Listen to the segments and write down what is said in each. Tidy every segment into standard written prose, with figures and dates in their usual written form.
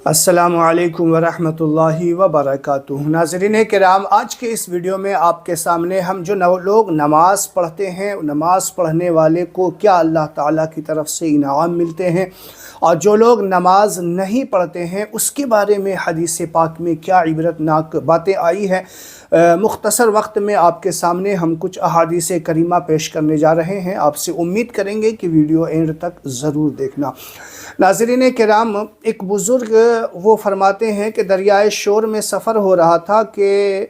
السلام علیکم ورحمۃ اللہ وبرکاتہ۔ ناظرین کرام، آج کے اس ویڈیو میں آپ کے سامنے ہم جو لوگ نماز پڑھتے ہیں، نماز پڑھنے والے کو کیا اللہ تعالیٰ کی طرف سے انعام ملتے ہیں، اور جو لوگ نماز نہیں پڑھتے ہیں اس کے بارے میں حدیث پاک میں کیا عبرت ناک باتیں آئی ہیں۔ مختصر وقت میں آپ کے سامنے ہم کچھ احادیث کریمہ پیش کرنے جا رہے ہیں۔ آپ سے امید کریں گے کہ ویڈیو اینڈ تک ضرور دیکھنا۔ ناظرین کرام، ایک بزرگ وہ فرماتے ہیں کہ دریائے شور میں سفر ہو رہا تھا کہ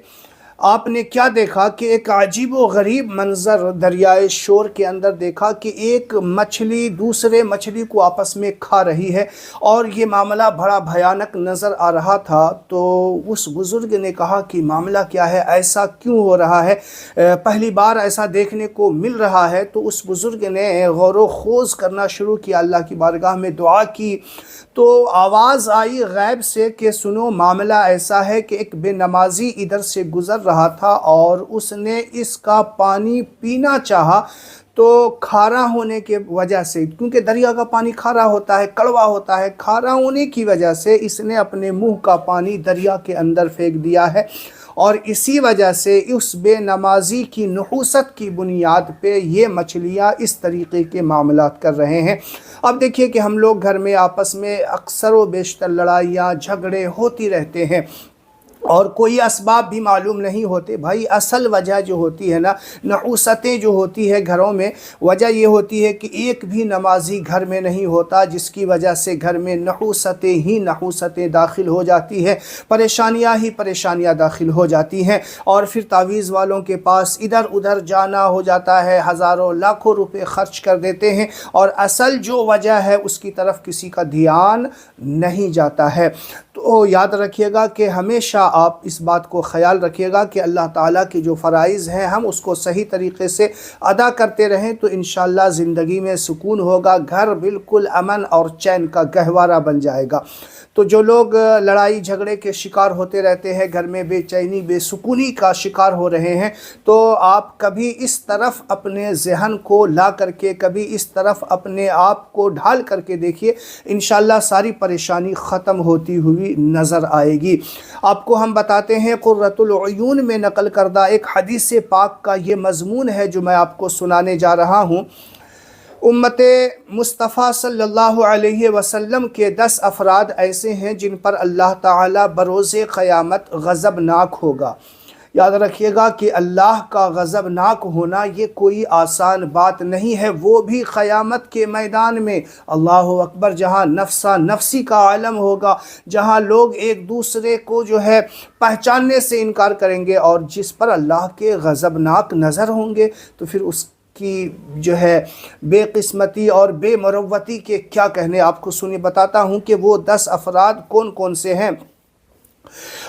آپ نے کیا دیکھا کہ ایک عجیب و غریب منظر دریائے شور کے اندر دیکھا کہ ایک مچھلی دوسرے مچھلی کو آپس میں کھا رہی ہے، اور یہ معاملہ بڑا بھیانک نظر آ رہا تھا۔ تو اس بزرگ نے کہا کہ معاملہ کیا ہے، ایسا کیوں ہو رہا ہے، پہلی بار ایسا دیکھنے کو مل رہا ہے۔ تو اس بزرگ نے غور و خوض کرنا شروع کیا، اللہ کی بارگاہ میں دعا کی، تو آواز آئی غیب سے کہ سنو، معاملہ ایسا ہے کہ ایک بے نمازی ادھر سے گزر رہا تھا اور اس نے اس کا پانی پینا چاہا، تو کھارا ہونے کے وجہ سے، کیونکہ دریا کا پانی کھارا ہوتا ہے، کڑوا ہوتا ہے، کھارا ہونے کی وجہ سے اس نے اپنے منہ کا پانی دریا کے اندر پھینک دیا ہے، اور اسی وجہ سے اس بے نمازی کی نحوست کی بنیاد پہ یہ مچھلیاں اس طریقے کے معاملات کر رہے ہیں۔ اب دیکھیے کہ ہم لوگ گھر میں آپس میں اکثر و بیشتر لڑائیاں جھگڑے ہوتی رہتے ہیں، اور کوئی اسباب بھی معلوم نہیں ہوتے۔ بھائی اصل وجہ جو ہوتی ہے نا، نحوستیں جو ہوتی ہے گھروں میں، وجہ یہ ہوتی ہے کہ ایک بھی نمازی گھر میں نہیں ہوتا، جس کی وجہ سے گھر میں نحوستیں ہی نحوستیں داخل ہو جاتی ہیں، پریشانیاں ہی پریشانیاں داخل ہو جاتی ہیں، اور پھر تعویذ والوں کے پاس ادھر ادھر جانا ہو جاتا ہے، ہزاروں لاکھوں روپے خرچ کر دیتے ہیں، اور اصل جو وجہ ہے اس کی طرف کسی کا دھیان نہیں جاتا ہے۔ تو یاد رکھیے گا کہ ہمیشہ آپ اس بات کو خیال رکھیے گا کہ اللہ تعالیٰ کے جو فرائض ہیں ہم اس کو صحیح طریقے سے ادا کرتے رہیں، تو انشاءاللہ زندگی میں سکون ہوگا، گھر بالکل امن اور چین کا گہوارہ بن جائے گا۔ تو جو لوگ لڑائی جھگڑے کے شکار ہوتے رہتے ہیں، گھر میں بے چینی بے سکونی کا شکار ہو رہے ہیں، تو آپ کبھی اس طرف اپنے ذہن کو لا کر کے، کبھی اس طرف اپنے آپ کو ڈھال کر کے دیکھیے، انشاءاللہ ساری پریشانی ختم ہوتی ہوئی نظر آئے گی۔ آپ کو ہم بتاتے ہیں، قرۃ العیون میں نقل کردہ ایک حدیث پاک کا یہ مضمون ہے جو میں آپ کو سنانے جا رہا ہوں۔ امت مصطفیٰ صلی اللہ علیہ وسلم کے 10 افراد ایسے ہیں جن پر اللہ تعالیٰ بروز قیامت غضبناک ہوگا۔ یاد رکھیے گا کہ اللہ کا غضبناک ہونا یہ کوئی آسان بات نہیں ہے، وہ بھی قیامت کے میدان میں، اللہ اکبر، جہاں نفسا نفسی کا عالم ہوگا، جہاں لوگ ایک دوسرے کو جو ہے پہچاننے سے انکار کریں گے، اور جس پر اللہ کے غضبناک نظر ہوں گے، تو پھر اس کی جو ہے بے قسمتی اور بے مروتی کے کیا کہنے۔ آپ کو سنی بتاتا ہوں کہ وہ 10 افراد کون کون سے ہیں،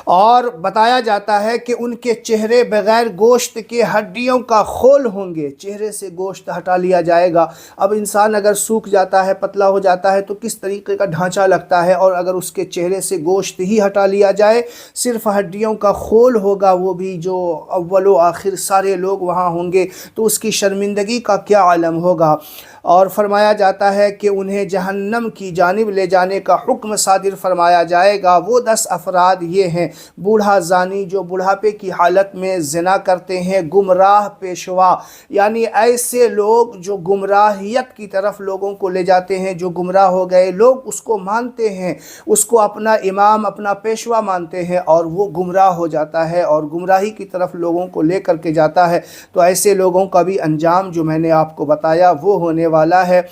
اور بتایا جاتا ہے کہ ان کے چہرے بغیر گوشت کے ہڈیوں کا خول ہوں گے، چہرے سے گوشت ہٹا لیا جائے گا۔ اب انسان اگر سوکھ جاتا ہے، پتلا ہو جاتا ہے، تو کس طریقے کا ڈھانچہ لگتا ہے، اور اگر اس کے چہرے سے گوشت ہی ہٹا لیا جائے، صرف ہڈیوں کا خول ہوگا، وہ بھی جو اول و آخر سارے لوگ وہاں ہوں گے، تو اس کی شرمندگی کا کیا عالم ہوگا۔ اور فرمایا جاتا ہے کہ انہیں جہنم کی جانب لے جانے کا حکم صادر فرمایا جائے گا۔ وہ 10 افراد یہ ہیں: بوڑھا زانی جو بڑھاپے کی حالت میں زنا کرتے ہیں، گمراہ پیشوا، یعنی ایسے لوگ جو گمراہیت کی طرف لوگوں کو لے جاتے ہیں، جو گمراہ ہو گئے، لوگ اس کو مانتے ہیں، اس کو اپنا امام اپنا پیشوا مانتے ہیں، اور وہ گمراہ ہو جاتا ہے اور گمراہی کی طرف لوگوں کو لے کر کے جاتا ہے، تو ایسے لوگوں کا بھی انجام جو میں نے آپ کو بتایا وہ ہونے والا ہے۔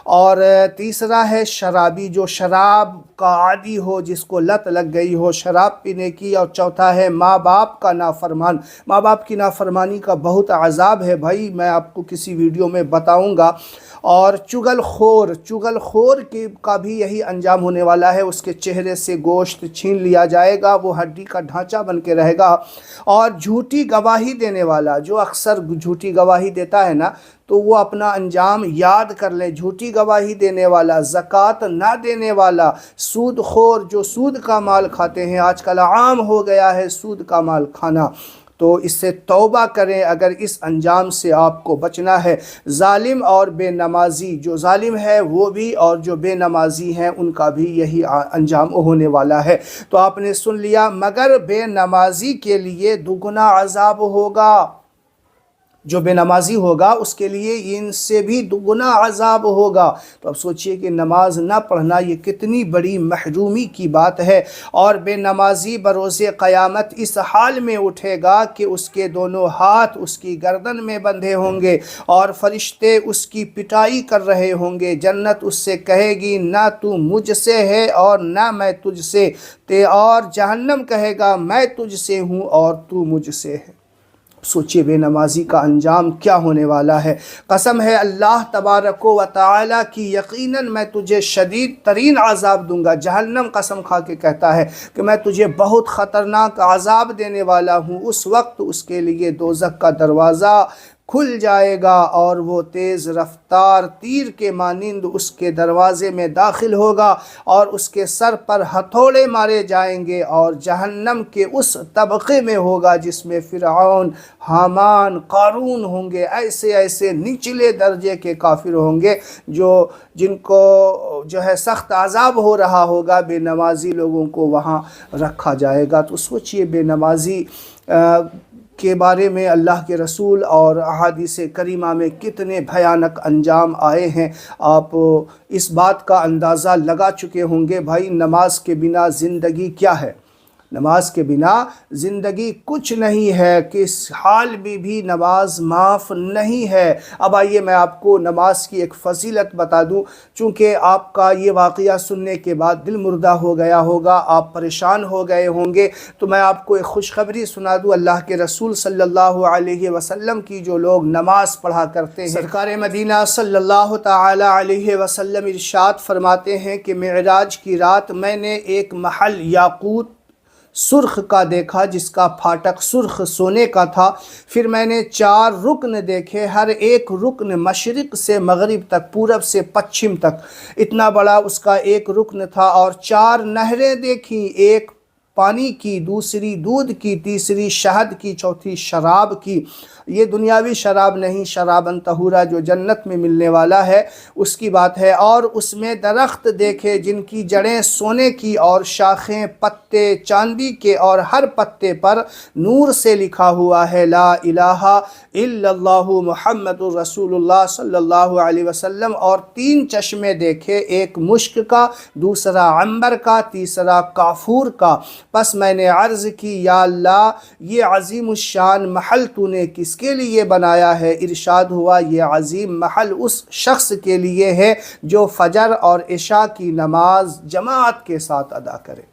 اور تیسرا ہے شرابی، جو شراب کا عادی ہو، جس کو لت لگ گئی ہو شراب پینے کی۔ اور چوتھا ہے ماں باپ کا نافرمان۔ ماں باپ کی نافرمانی کا بہت عذاب ہے بھائی، میں آپ کو کسی ویڈیو میں بتاؤں گا۔ اور چغل خور کا بھی یہی انجام ہونے والا ہے، اس کے چہرے سے گوشت چھین لیا جائے گا، وہ ہڈی کا ڈھانچہ بن کے رہے گا۔ اور جھوٹی گواہی دینے والا، جو اکثر جھوٹی گواہی دیتا ہے نا، تو وہ اپنا انجام یاد کر لے۔ جھوٹی گواہی دینے والا، زکوٰۃ نہ دینے والا، سود خور جو سود کا مال کھاتے ہیں، آج کل عام ہو گیا ہے سود کا مال کھانا، تو اس سے توبہ کریں اگر اس انجام سے آپ کو بچنا ہے۔ ظالم اور بے نمازی، جو ظالم ہے وہ بھی اور جو بے نمازی ہیں ان کا بھی یہی انجام ہونے والا ہے۔ تو آپ نے سن لیا، مگر بے نمازی کے لیے دگنا عذاب ہوگا۔ جو بے نمازی ہوگا اس کے لیے ان سے بھی دگنا عذاب ہوگا۔ تو اب سوچئے کہ نماز نہ پڑھنا یہ کتنی بڑی محرومی کی بات ہے، اور بے نمازی بروز قیامت اس حال میں اٹھے گا کہ اس کے دونوں ہاتھ اس کی گردن میں بندھے ہوں گے اور فرشتے اس کی پٹائی کر رہے ہوں گے۔ جنت اس سے کہے گی نہ تو مجھ سے ہے اور نہ میں تجھ سے، اور جہنم کہے گا میں تجھ سے ہوں اور تو مجھ سے ہے۔ سوچئے بے نمازی کا انجام کیا ہونے والا ہے۔ قسم ہے اللہ تبارک و تعالی کی، یقیناً میں تجھے شدید ترین عذاب دوں گا۔ جہنم قسم کھا کے کہتا ہے کہ میں تجھے بہت خطرناک عذاب دینے والا ہوں۔ اس وقت اس کے لیے دوزخ کا دروازہ کھل جائے گا اور وہ تیز رفتار تیر کے مانند اس کے دروازے میں داخل ہوگا اور اس کے سر پر ہتھوڑے مارے جائیں گے، اور جہنم کے اس طبقے میں ہوگا جس میں فرعون، حامان، قارون ہوں گے۔ ایسے ایسے نچلے درجے کے کافر ہوں گے جن کو جو ہے سخت عذاب ہو رہا ہوگا۔ بے نمازی لوگوں کو وہاں رکھا جائے گا۔ تو سوچئے بے نمازی کے بارے میں اللہ کے رسول اور احادیث کریمہ میں کتنے بھیانک انجام آئے ہیں۔ آپ اس بات کا اندازہ لگا چکے ہوں گے بھائی، نماز کے بنا زندگی کیا ہے؟ نماز کے بنا زندگی کچھ نہیں ہے، کس حال میں بھی نماز معاف نہیں ہے۔ اب آئیے میں آپ کو نماز کی ایک فضیلت بتا دوں، چونکہ آپ کا یہ واقعہ سننے کے بعد دل مردہ ہو گیا ہوگا، آپ پریشان ہو گئے ہوں گے، تو میں آپ کو ایک خوشخبری سنا دوں۔ اللہ کے رسول صلی اللہ علیہ وسلم کی جو لوگ نماز پڑھا کرتے ہیں، سرکار مدینہ صلی اللہ تعالی علیہ وسلم ارشاد فرماتے ہیں کہ معراج کی رات میں نے ایک محل یاقوت سرخ کا دیکھا جس کا پھاٹک سرخ سونے کا تھا۔ پھر میں نے 4 رکن دیکھے، ہر ایک رکن مشرق سے مغرب تک، پورب سے پچھم تک اتنا بڑا اس کا ایک رکن تھا، اور 4 نہریں دیکھیں، ایک پانی کی، دوسری دودھ کی، تیسری شہد کی، چوتھی شراب کی۔ یہ دنیاوی شراب نہیں، شراباً طہورا جو جنت میں ملنے والا ہے اس کی بات ہے۔ اور اس میں درخت دیکھے جن کی جڑیں سونے کی اور شاخیں پتے چاندی کے، اور ہر پتے پر نور سے لکھا ہوا ہے لا الہ الا اللہ محمد رسول اللہ صلی اللہ علیہ وسلم۔ اور 3 چشمے دیکھے، ایک مشک کا، دوسرا عنبر کا، تیسرا کافور کا۔ پس میں نے عرض کی یا اللہ، یہ عظیم الشان محل تو نے کس کے لیے بنایا ہے؟ ارشاد ہوا یہ عظیم محل اس شخص کے لیے ہے جو فجر اور عشاء کی نماز جماعت کے ساتھ ادا کرے۔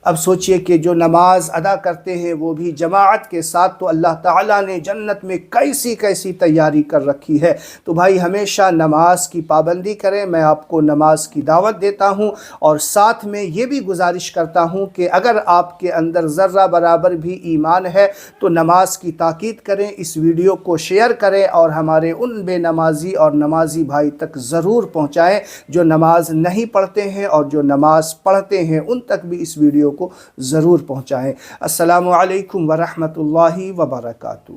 اب سوچئے کہ جو نماز ادا کرتے ہیں وہ بھی جماعت کے ساتھ، تو اللہ تعالیٰ نے جنت میں کیسی کیسی تیاری کر رکھی ہے۔ تو بھائی ہمیشہ نماز کی پابندی کریں۔ میں آپ کو نماز کی دعوت دیتا ہوں، اور ساتھ میں یہ بھی گزارش کرتا ہوں کہ اگر آپ کے اندر ذرہ برابر بھی ایمان ہے تو نماز کی تاکید کریں، اس ویڈیو کو شیئر کریں اور ہمارے ان بے نمازی اور نمازی بھائی تک ضرور پہنچائیں جو نماز نہیں پڑھتے ہیں، اور جو نماز پڑھتے ہیں ان تک بھی اس ویڈیو کو ضرور پہنچائیں۔ السلام علیکم ورحمۃ اللہ وبرکاتہ۔